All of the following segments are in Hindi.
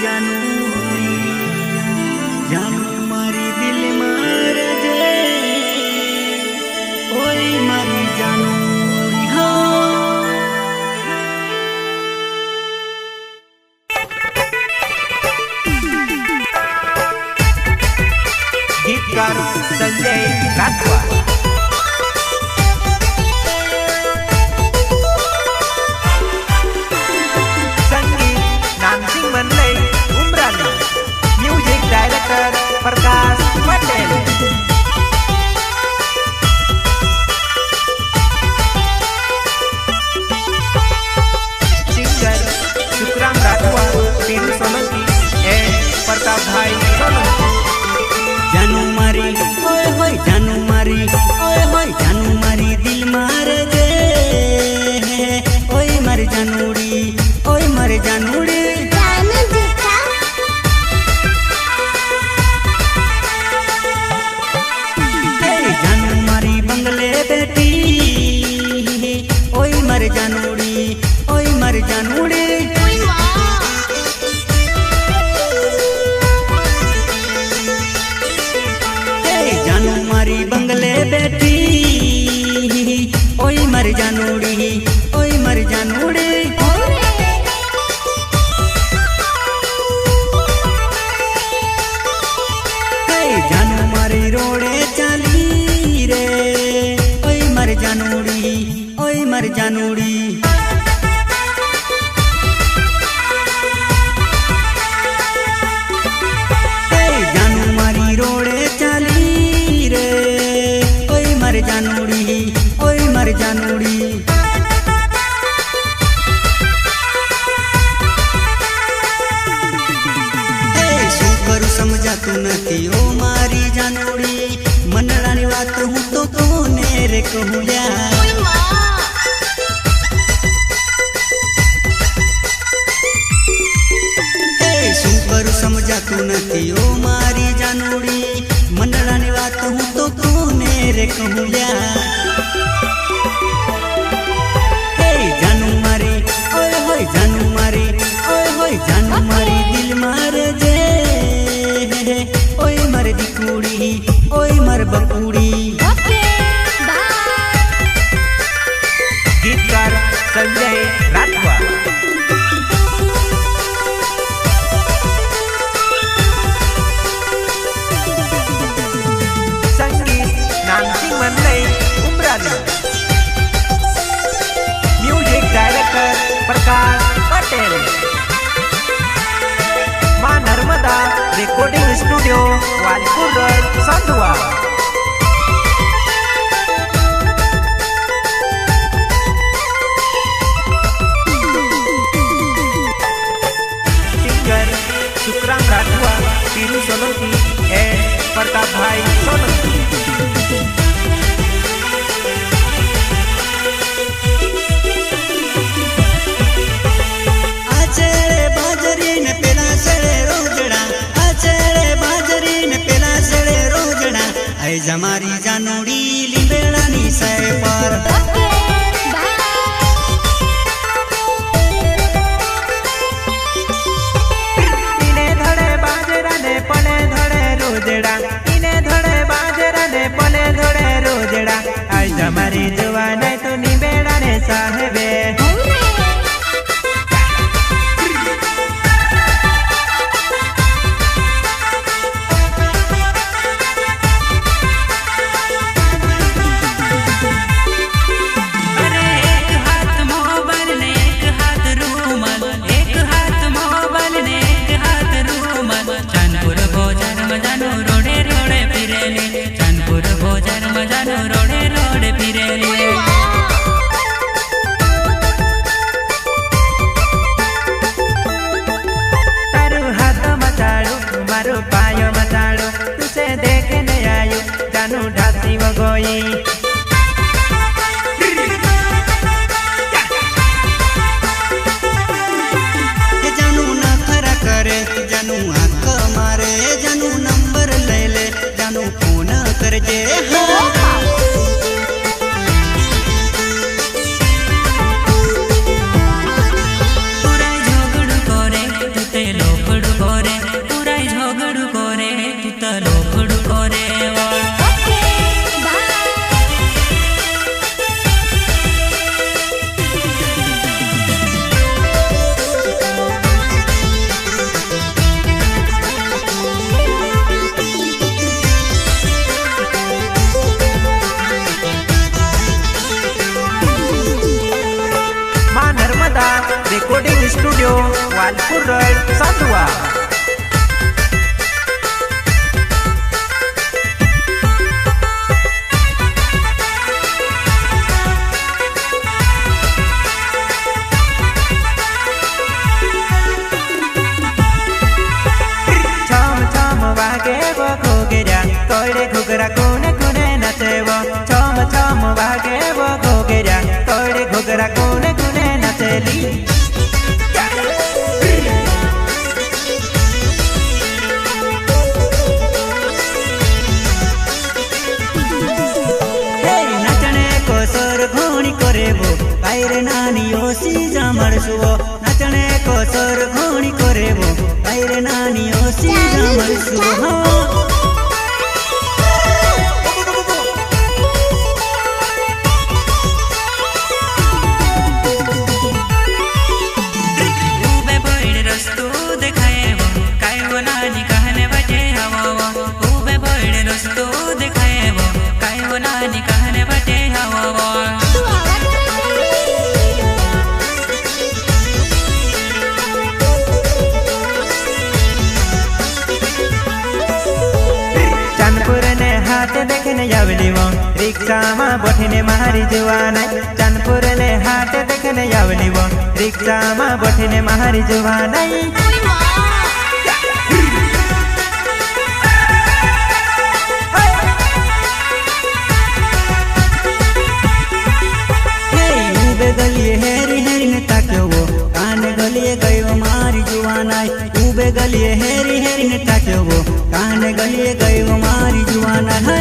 जानू जानू मारी दिल मार जे ओए मारी जानू गीतकार Sanjay Rathwa director Prakash Patel singer Shukram Rathwa Tinu Solanki and Pratap Bhai Solanki जानू मारी ओए होए जानू मारी ओए होए जानू मारी दिल मार जे ओए मारी जानूड़ी ओए मारी जानूड़ी जानूड़ी ओए मर जानूड़ी जानू मारी बंगले बैठी ओए मर जानूड़ी ओए मर जानूड़ी जानू मारी रोड़े चली रे ओए मर जानूड़ी ओए मर जानूड़ी जानू मारी रोड़े चली रे ओए मर जानूड़ी ओए मर जानूड़ी શું કરું સમજાતું નથી ઓ મારી જાનુડી મનડાની વાત હું તો કોને રે કહું લ્યા समझातू नहीं ओ मारी जानूड़ी मनडानी बात हूँ तो कोने रे कहूँ जानू मारी ओए होए जानू मारी ओए होए जानू मारी दिल मार जे ओए मर दिकुड़ी ओए मर बकुड़ी गीतकार Sanjay Rathwa music director Prakash Patel Maa Narmada recording studio Walpur road Sendhwa singer Shukram Rathwa Tinu Solanki and Pratap Bhai Solanki जमारी जानूड़ी लिंबेड़ानी सै पर इने धड़े बाजरा ने पले धड़े रोजड़ा इने धड़े बाजरा ने पले धड़े रोजड़ा आई जमारी जवान तो निबेड़ा ने साहेबे पायो मचाड़ो तुझे देखने आयो जानू ढासी वगोई जानू ना खरा करे जानू आँख मारे जानू नंबर ले ले जानू फोन कर जे पूरा झगड़ करे ते लोकड़ नागपुर रोड सातवा। वागे वो घोगेरा कोड़े घुगरा कोने कोने नाचे वो छम छम वागे वो घोगेरा कोड़े घुगरा कोने कोने नाचेली। नाचने को सोर घोणी करे वो कायरे नानी ओसी जामर सुवो नाचने को सोर घोणी करे वो कायरे नानी ओसी जामर सुवो। देखने जावली वो रिक्शा में बैठने मारी जुवाना चांदपुर ने हाट देखने जावली वो रिक्शा में बैठने मारी जुवाना। गलिए हेरी हेरी ने ताक्यो वो कान गलिए गयो मारी जुवाना उबे गलिए हेरी हेरी ने ताक्यो वो कान गलिए गयो मारी जुवाना है।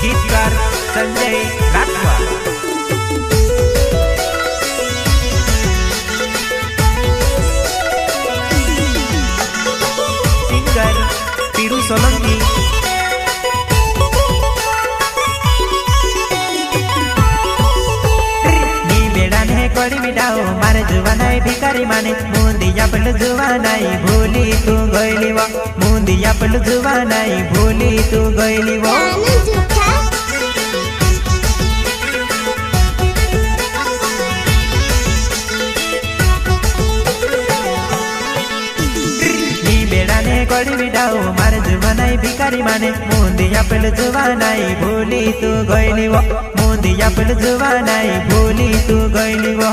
गीतकार संजय राठवा, सिंगर पीरू सोलंकी, कोड़ी मिटाओ मारे जुवानाई भिकारी माने मुंदिया पल जुवानाई भूली तू गईली वो मुंदिया पल जुवानाई भूली तू गईली वो। कोड़ी मिटाओ मारे जुवानाई भिकारी माने मुंदिया पल जुवानाई भूली तू गईली वो मुंदिया पल जुवानाई भूली तू गईली वो।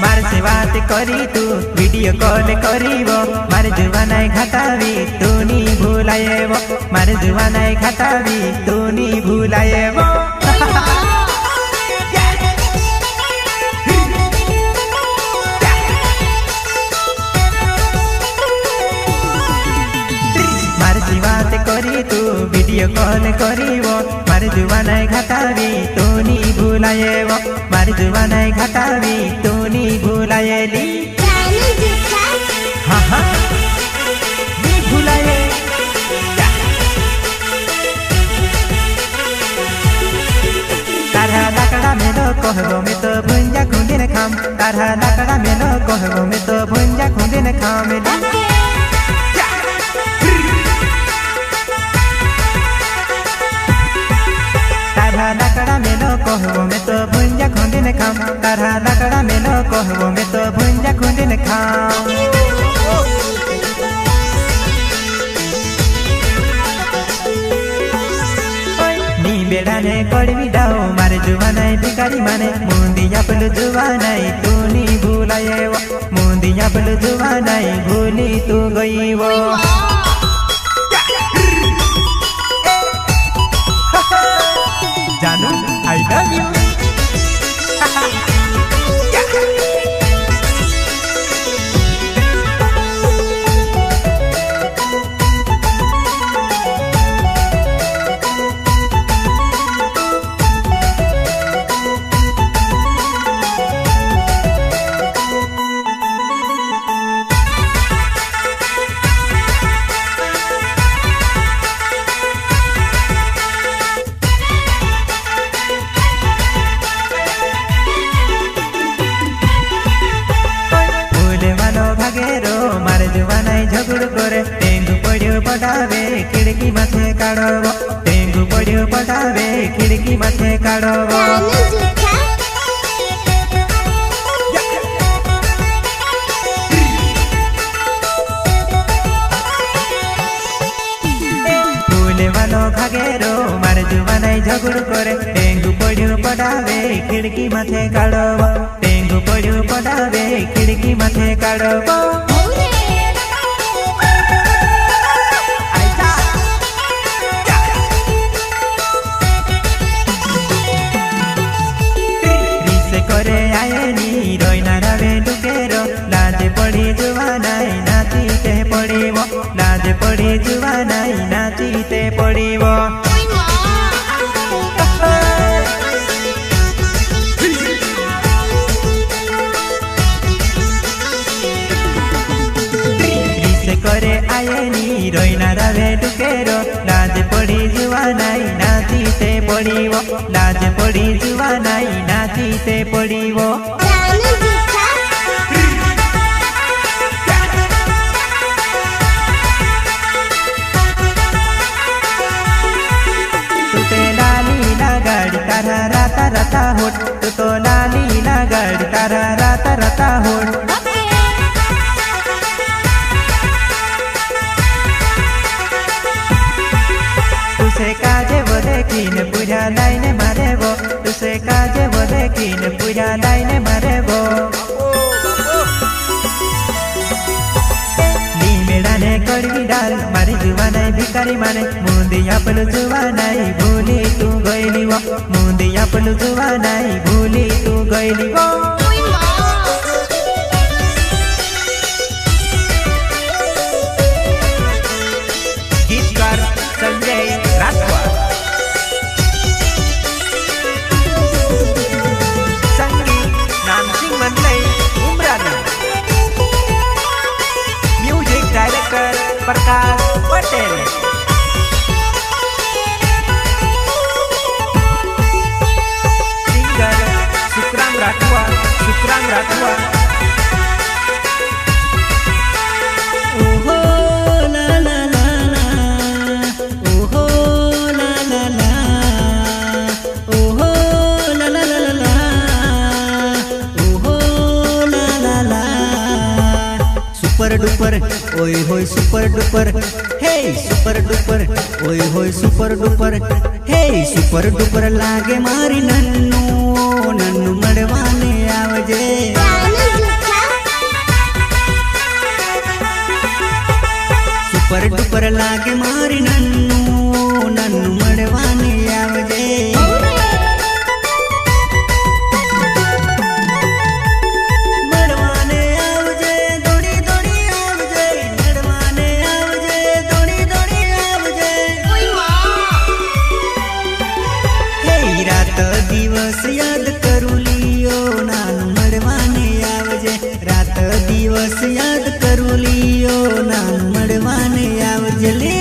मार से बात करी तू वीडियो कॉल करी वो मारे जुवानाई घटावी तू नी भूलाए वो मारे जुवानाई घटावी तू नी भूलाए वो। करी तू वीडियो कॉल करी वो मारे जुवानाई घटावी तू नी भूलाए वो मारे जुवानाई घटावी तू नी भूलाएली। हाँ हाँ नी भूलाए तारा लाकड़ा में लो कहबो में तो भुंजा खुंडी ने खाम तारा लाकड़ा में लो कहबो में तो भुंजा खुंडी ने खाम। तारा लाकड़ा में लो कहबो में तो भुंजा खुंडी ने खाम तारा लाकड़ा में लो कहबो में तो भुंजा खुंडी ने खाम। नी बेड़ा ने कड़वी डाओ मारे जुवानाई भिकारी माने मुंदिया पल जुवानाई तू नी भूलाए वो मुंदिया पल जुवानाई भूली तू गई वो। जानू I love you। जुवानाई झगड़ करे टेंगू पड्यो पटावे खिड़की माथे काढोवो टेंगू पड्यो पटावे खिड़की माथे काढोवो फूलेवालो घागेरो मारे जुवानाई झगड़ करे टेंगू पड्यो पटावे खिड़की माथे काढोवो टेंगू पड्यो पटावे खिड़की माथे काढोवो करे आयनी रोइना रवे डुकेरो लाजे पड़ी जुवानाई नाचीते पड़ीवो लाजे पड़ी जुवानाई नाचीते पड़ीवो करे आयनी रोइना रवे डुकेरो लाजे पड़ी जुवानाई नाचीते पड़ीवो लाजे पड़ी जुवानाई नाचीते पड़ीवो तू लाली ना गाड़ी तारा राता राता होट तू तो लाली ना गाड़ी तारा राता राता होट तुसे काजे वो देखीन पूजा लाइने मारे वो तुसे काजे वो देखीन पूजा लाइने मारे वो नी मेड़ा ने कड़वी डाल मारी जुवानाई भिकारी माने मुंदिया पलु जुवानाई भूली तू गईली वो मुंदिया पलु जुवानाई भूली तू गईली वो गीतकार संजय राठवा संगीत नामसिंह मंडई उमरानी music director Prakash Patel singer Sukhram Rathwa ओहो ला ला ला ओहो ला ला ला ओहो ला ला ला ला ओहो ला ला ला सुपर डुपर ओय होय सुपर डुपर हे सुपर डुपर ओय होय सुपर डुपर हे सुपर डुपर लागे मारी नन्नू नन्नू मड़वाने आवजे सुपर डुपर लागे मारी नन्नू नन्नू मड़वाने आवजे मड़वाने आवजे दौड़ी दौड़ी आवजे मड़वाने आवजे दौड़ी दौड़ी आवजे हे रात दिवस याद करू लियो नानू मड़वाने आवजे रात दिवस याद करू लियो नानू मड़वाने आवजे ले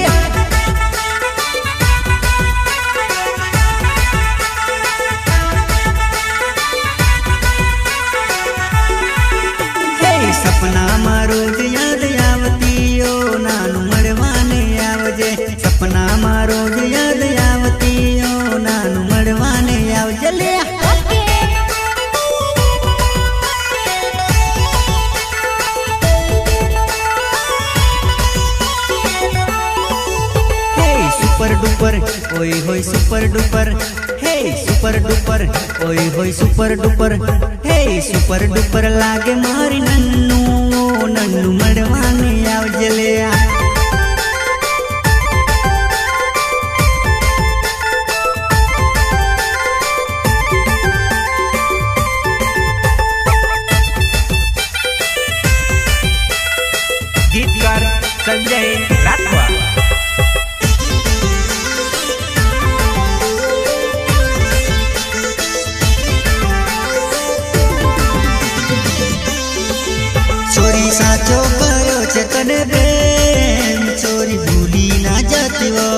सपना मारो याद आवतीयो नानू मड़वाने आवजे सपना मारो याद आवतीयो नानू मड़वाने आवजे ले सुपर डुपर ओय होय सुपर डुपर हे सुपर डुपर ओय होय सुपर डुपर हे सुपर डुपर लागे मारी नन्नू नन्नू मड़वाने आवजे ले गीतकार संजय राठवा छोरी साचो करो छे तने प्रेम छोरी भूली ना जाती वो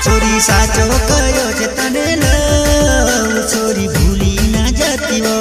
छोरी साचो करो छे तने लव छोरी भूली ना जाती वो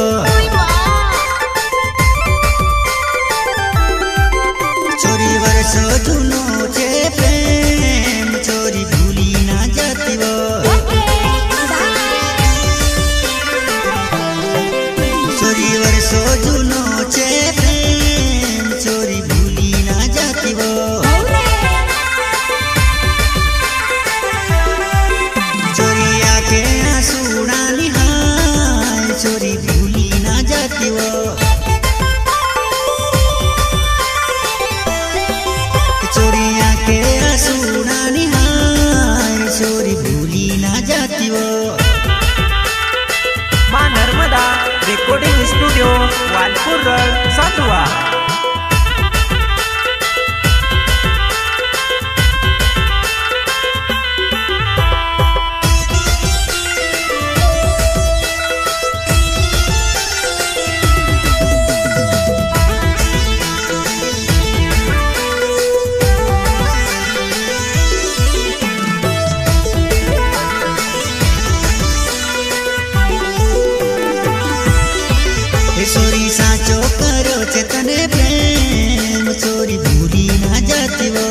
तने प्रेम छोरी भूली ना जाती वो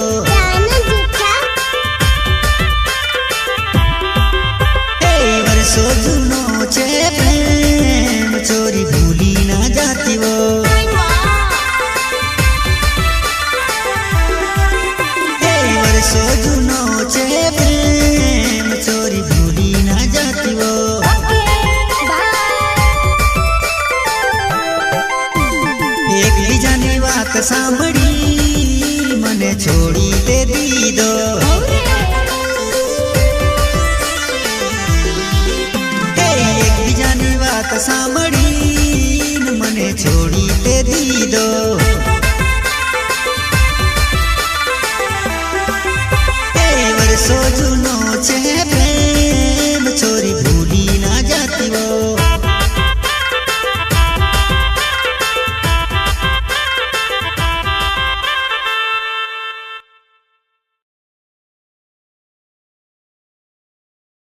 वर्षो जूनो छे प्रेम छोरी भूली ना जाती वो वर्षो जूनो छे प्रेम छोरी भूली ना जाती वो एक बीजानी बात सांभળી मने छोड़ी ते दीदो एक बीजानी बात सांभળી मने छोड़ी ते दीदो वर्षो